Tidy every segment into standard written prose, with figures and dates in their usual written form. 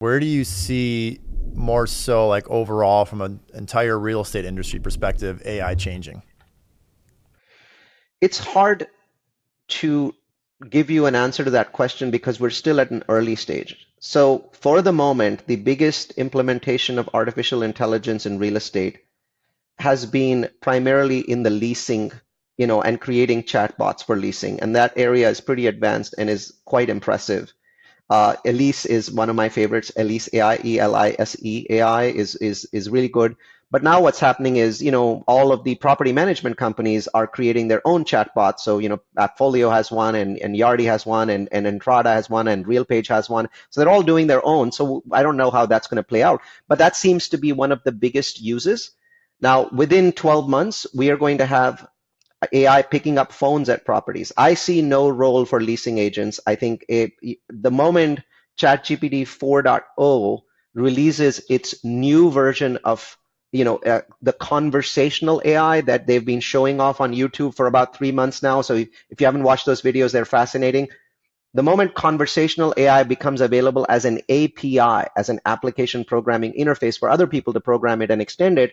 Where do you see more so like overall from an entire real estate industry perspective, AI changing? It's hard to give you an answer to that question because we're still at an early stage. So, for the moment, the biggest implementation of artificial intelligence in real estate has been primarily in the leasing, and creating chatbots for leasing. And that area is pretty advanced and is quite impressive. Elise is one of my favorites. Elise AI, Elise AI is really good. But now what's happening is, all of the property management companies are creating their own chatbots. So, Appfolio has one, and Yardi has one, and Entrada has one, and RealPage has one. So they're all doing their own. So I don't know how that's going to play out. But that seems to be one of the biggest uses. Now, within 12 months, we are going to have AI picking up phones at properties. I see no role for leasing agents. I think the moment ChatGPT 4.0 releases its new version of the conversational AI that they've been showing off on YouTube for about 3 months now. So if you haven't watched those videos, they're fascinating. The moment conversational AI becomes available as an API, as an application programming interface for other people to program it and extend it,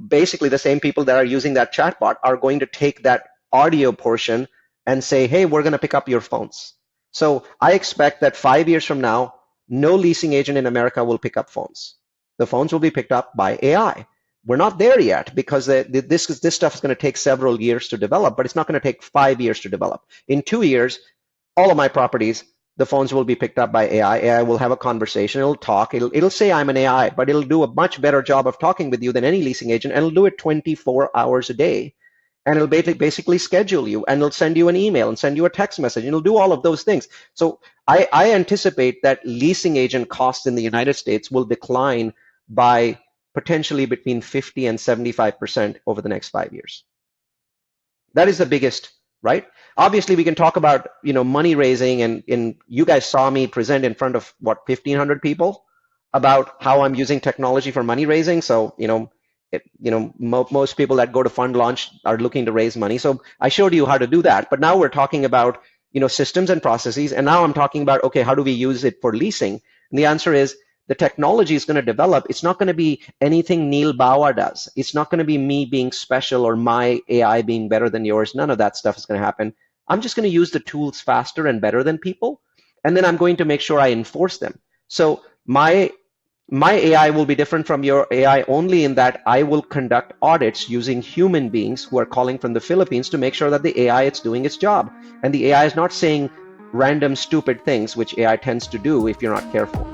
basically the same people that are using that chatbot are going to take that audio portion and say, hey, we're going to pick up your phones. So I expect that 5 years from now, no leasing agent in America will pick up phones. The phones will be picked up by AI. We're not there yet because this stuff is going to take several years to develop, but it's not going to take 5 years to develop. In 2 years, all of my properties, the phones will be picked up by AI. AI will have a conversation. It'll talk. It'll say I'm an AI, but it'll do a much better job of talking with you than any leasing agent, and it'll do it 24 hours a day. And it'll basically schedule you, and it'll send you an email and send you a text message, and it'll do all of those things. So I anticipate that leasing agent costs in the United States will decline by potentially between 50 and 75% over the next 5 years. That is the biggest, right? Obviously, we can talk about money raising, and you guys saw me present in front of what 1,500 people about how I'm using technology for money raising. So most people that go to fund launch are looking to raise money. So I showed you how to do that. But now we're talking about systems and processes, and now I'm talking about, okay, how do we use it for leasing? And the answer is, the technology is going to develop. It's not going to be anything Neil Bawa does. It's not going to be me being special or my AI being better than yours. None of that stuff is going to happen. I'm just going to use the tools faster and better than people, and then I'm going to make sure I enforce them. So my AI will be different from your AI only in that I will conduct audits using human beings who are calling from the Philippines to make sure that the AI is doing its job. And the AI is not saying random stupid things, which AI tends to do if you're not careful.